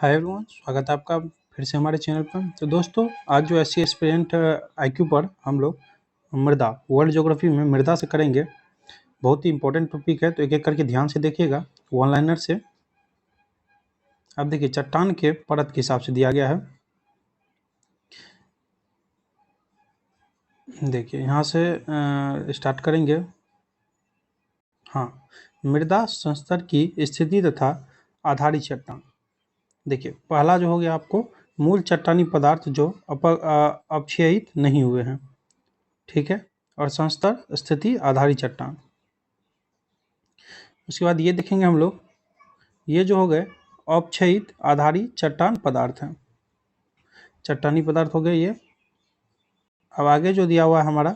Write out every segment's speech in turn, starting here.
Hi everyone, स्वागत है आपका फिर से हमारे चैनल पर। तो दोस्तों, आज जो एससी एस्पिरेंट आईक्यू पर हम लोग मृदा वर्ल्ड ज्योग्राफी में मृदा से करेंगे। बहुत ही इंपॉर्टेंट टॉपिक है, तो एक एक करके ध्यान से देखिएगा। वन लाइनर से अब देखिए, चट्टान के परत के हिसाब से दिया गया है। देखिए यहाँ से स्टार्ट करेंगे। हाँ, मृदा संस्तर की स्थिति तथा आधारित चट्टान। देखिए पहला जो हो गया आपको मूल चट्टानी पदार्थ जो अपक्षयित नहीं हुए हैं, ठीक है। और संस्तर स्थिति आधारित चट्टान। उसके बाद ये देखेंगे हम लोग, ये जो हो गए अपक्षयित आधारित चट्टान पदार्थ हैं, चट्टानी पदार्थ हो गए ये। अब आगे जो दिया हुआ है हमारा,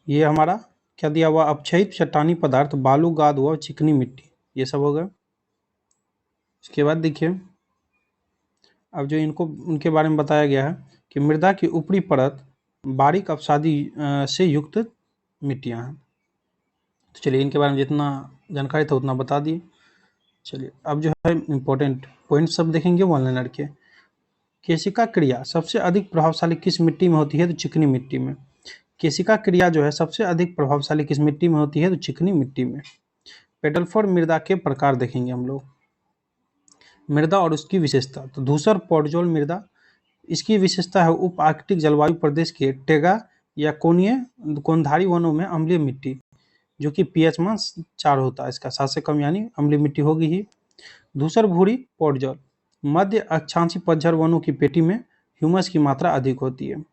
ये हमारा क्या दिया हुआ, अपक्षयित चट्टानी पदार्थ बालू, गाद व चिकनी मिट्टी, ये सब हो गए। इसके बाद देखिए, अब जो इनको उनके बारे में बताया गया है कि मृदा की ऊपरी परत बारीक अपसादी से युक्त मिट्टियाँ हैं। तो चलिए इनके बारे में जितना जानकारी था उतना बता दिए। चलिए अब जो है इम्पोर्टेंट पॉइंट सब देखेंगे वन लाइनर के। केशिका क्रिया सबसे अधिक प्रभावशाली किस मिट्टी में होती है? तो चिकनी मिट्टी में। केशिका क्रिया जो है सबसे अधिक प्रभावशाली किस मिट्टी में होती है? तो चिकनी मिट्टी में। पेडलफोर मृदा के प्रकार देखेंगे हम लोग, मृदा और उसकी विशेषता। तो धूसर पॉडजोल मृदा, इसकी विशेषता है उप आर्कटिक जलवायु प्रदेश के टेगा या कोनीय कोनधारी वनों में अम्लीय मिट्टी, जो कि पीएच मान 4 होता है इसका, 7 से कम यानी अम्लीय मिट्टी होगी ही। धूसर भूरी पॉडजोल, मध्य अक्षांशी पतझड़ वनों की पेटी में ह्यूमस की मात्रा अधिक होती है।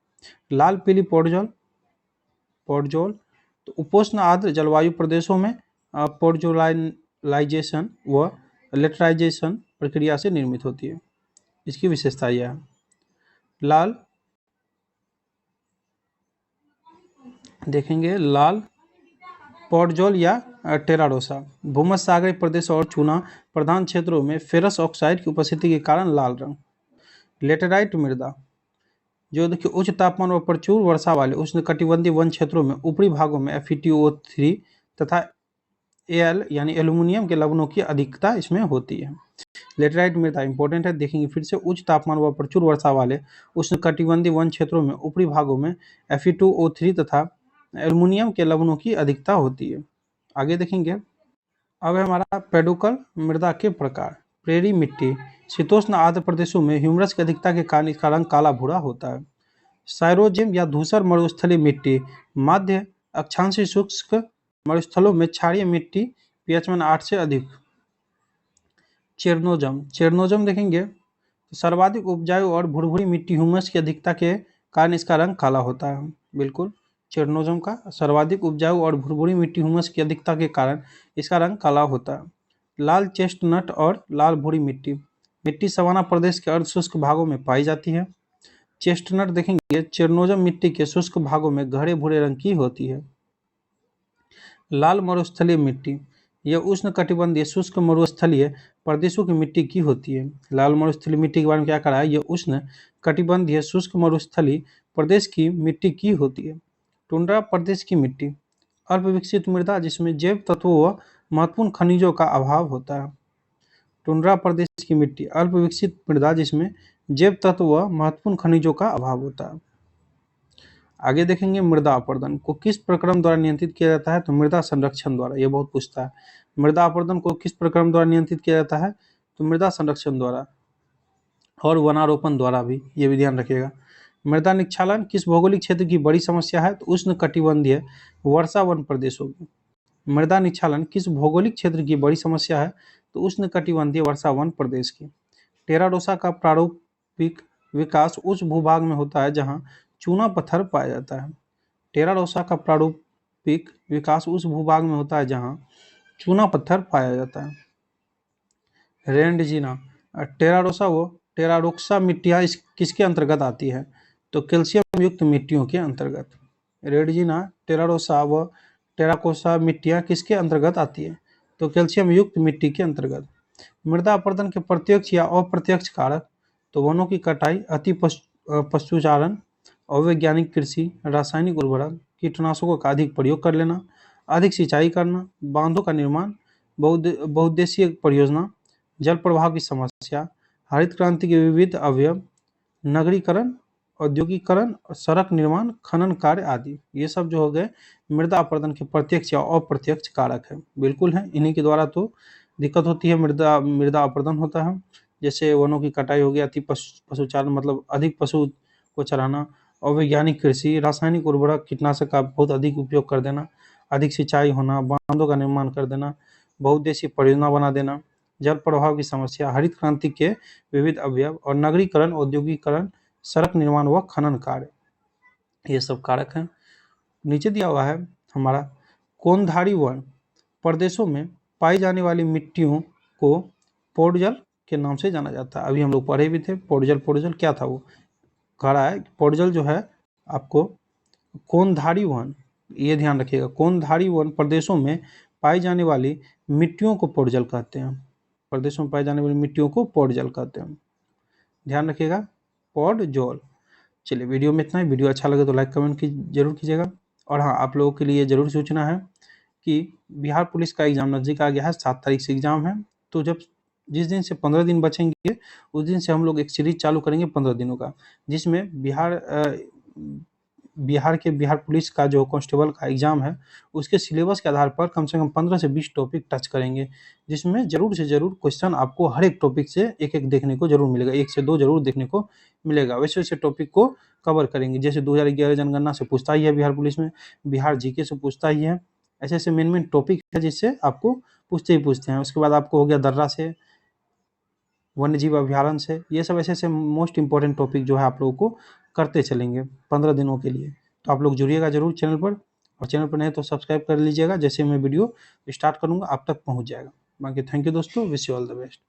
लाल पीली पॉडजोल पॉडजोल तो उपोष्ण आर्द्र जलवायु प्रदेशों में पॉडजोलाइजेशन व लेटराइजेशन प्रक्रिया से निर्मित होती है। इसकी विशेषता यह है। लाल देखेंगे, लाल पॉडजोल या टेराडोसा, भूमध्य सागरीय प्रदेश और चूना प्रधान क्षेत्रों में फेरस ऑक्साइड की उपस्थिति के कारण लाल रंग। लेटेराइट मृदा, जो देखिए उच्च तापमान और प्रचुर वर्षा वाले उष्णकटिबंधीय वन क्षेत्रों में ऊपरी भागों में FeTO3 तथा Al यानी एल्यूमिनियम के लवणों की अधिकता इसमें होती है। लेटेराइट मृदा इंपॉर्टेंट है, देखेंगे फिर से। उच्च तापमान व प्रचुर वर्षा वाले उष्णकटिबंधीय वन क्षेत्रों में ऊपरी भागों में Fe2O3 तथा एल्यूमिनियम के लवणों की अधिकता होती है। आगे देखेंगे, अब है हमारा पेडुकल मृदा के प्रकार। प्रेरी मिट्टी, शीतोष्ण आर्द्र प्रदेशों में ह्यूमरस की अधिकता के कारण इसका रंग काला भूरा होता है। साइरोजिम या धूसर मरुस्थलीय मिट्टी, मध्य अक्षांशीय शुष्क मरुस्थलों में क्षारीय मिट्टी, pH मान 8 से अधिक। चेरनोजम देखेंगे, सर्वाधिक उपजाऊ और भुरभुरी मिट्टी, ह्यूमस की अधिकता के कारण इसका रंग काला होता है। बिल्कुल, चेरनोजम का सर्वाधिक उपजाऊ और भुरभुरी मिट्टी, ह्यूमस की अधिकता के कारण इसका रंग काला होता है। लाल चेस्टनट और लाल भूरी मिट्टी, मिट्टी सवाना प्रदेश के अर्धशुष्क भागों में पाई जाती है। चेस्टनट देखेंगे, चेरनोजम मिट्टी के शुष्क भागों में गहरे भूरे रंग की होती है। लाल मरुस्थलीय मिट्टी, यह उष्णकटिबंधीय शुष्क मरुस्थलीय प्रदेशों की मिट्टी की होती है। लाल मरुस्थलीय मिट्टी के बारे में क्या कहा है? यह उष्ण कटिबंधीय शुष्क मरुस्थलीय प्रदेश की मिट्टी की होती है। टुंड्रा प्रदेश की मिट्टी, अल्पविकसित मृदा जिसमें जैव तत्वों व महत्वपूर्ण खनिजों का अभाव होता है। टुंड्रा प्रदेश की मिट्टी, अल्पविकसित मृदा जिसमें जैव तत्व व महत्वपूर्ण खनिजों का अभाव होता है। आगे देखेंगे, मृदा अपरदन को किस प्रक्रम द्वारा नियंत्रित किया जाता है? तो मृदा संरक्षण द्वारा। ये बहुत पूछता है, मृदा अपरदन को किस प्रक्रम द्वारा नियंत्रित किया जाता है? तो मृदा संरक्षण द्वारा और वनारोपण द्वारा भी, ये भी ध्यान रखिएगा। मृदा निक्षालन किस भौगोलिक क्षेत्र की बड़ी समस्या है? तो उष्ण कटिबंधीय वर्षा वन प्रदेशों की। मृदा निक्षालन किस भौगोलिक क्षेत्र की बड़ी समस्या है? तो उष्ण कटिबंधीय वर्षा वन प्रदेश की। टेराडोसा का प्रारूपिक विकास उस भूभाग में होता है जहां चूना पत्थर पाया जाता है। टेराडोसा का प्रारूपिक विकास उस भूभाग में होता है जहां चूना पत्थर पाया जाता है। रेंडजीना, टेराडोसा व टेराडोक्सा मिट्टियां किसके अंतर्गत आती है? तो कैल्शियम युक्त मिट्टियों के अंतर्गत। रेंडजीना, टेराडोसा व टेराकोसा मिट्टियां किसके अंतर्गत आती है? तो कैल्शियम युक्त मिट्टी के अंतर्गत। मृदा अपरदन के प्रत्यक्ष या अप्रत्यक्ष कारक, तो वनों की कटाई, अति पशुचारण, अवैज्ञानिक कृषि, रासायनिक उर्वरक, कीटनाशकों का अधिक प्रयोग कर लेना, अधिक सिंचाई करना, बांधों का निर्माण, बहुउद्देशीय परियोजना, जल प्रवाह की समस्या, हरित क्रांति के विविध अवयव, नगरीकरण, औद्योगिकरण, सड़क निर्माण, खनन कार्य आदि। ये सब जो हो गए मृदा अपरदन के प्रत्यक्ष या अप्रत्यक्ष कारक है। बिल्कुल है, इन्हीं के द्वारा तो दिक्कत होती है, मृदा अपरदन होता है। जैसे वनों की कटाई हो गया, अति पशुचारण मतलब अधिक पशु को चराना, अवैज्ञानिक कृषि, रासायनिक उर्वरक कीटनाशक का बहुत अधिक उपयोग कर देना, अधिक सिंचाई होना, बांधों का निर्माण कर देना, बहुउद्देशीय परियोजना बना देना, जल प्रवाह की समस्या, हरित क्रांति के विविध अवयव और नगरीकरण, औद्योगिकरण, सड़क निर्माण व खनन कार्य, ये सब कारक हैं। नीचे दिया हुआ है हमारा कोनधारी वन प्रदेशों में पाई जाने वाली मिट्टियों को पोडजल के नाम से जाना जाता है। अभी हम लोग पढ़े भी थे पोडजल क्या था, वो कह रहा है पोडजल जो है आपको कोनधारी वन, ये ध्यान रखिएगा, कोनधारी वन प्रदेशों में पाई जाने वाली मिट्टियों को पोडजल कहते हैं। प्रदेशों में पाई जाने वाली मिट्टियों को पोडजल कहते हैं, ध्यान रखिएगा, पोडजोल। चलिए वीडियो में इतना ही। वीडियो अच्छा लगे तो लाइक कमेंट जरूर कीजिएगा। और हाँ, आप लोगों के लिए जरूर सूचना है कि बिहार पुलिस का एग्जाम नजदीक आ गया है, 7 तारीख से एग्जाम है। तो जिस दिन से 15 दिन बचेंगे उस दिन से हम लोग एक सीरीज चालू करेंगे 15 दिनों का, जिसमें बिहार पुलिस का जो कांस्टेबल का एग्जाम है उसके सिलेबस के आधार पर कम से कम 15 से 20 टॉपिक टच करेंगे, जिसमें जरूर से जरूर क्वेश्चन आपको हर एक टॉपिक से एक एक देखने को जरूर मिलेगा, 1 से 2 जरूर देखने को मिलेगा। वैसे वैसे टॉपिक को कवर करेंगे, जैसे 2011 जनगणना से पूछता ही है बिहार पुलिस में, बिहार जीके से पूछता ही है, ऐसे ऐसे मेन टॉपिक है जिससे आपको पूछते ही पूछते हैं। उसके बाद आपको हो गया दर्रा से, वन्य जीव अभ्यारण्य से, ये सब ऐसे ऐसे मोस्ट इंपॉर्टेंट टॉपिक जो है आप लोगों को करते चलेंगे 15 दिनों के लिए। तो आप लोग जुड़िएगा जरूर चैनल पर, और चैनल पर नहीं तो सब्सक्राइब कर लीजिएगा, जैसे मैं वीडियो स्टार्ट करूँगा आप तक पहुँच जाएगा। बाकी थैंक यू दोस्तों, wish you all the best.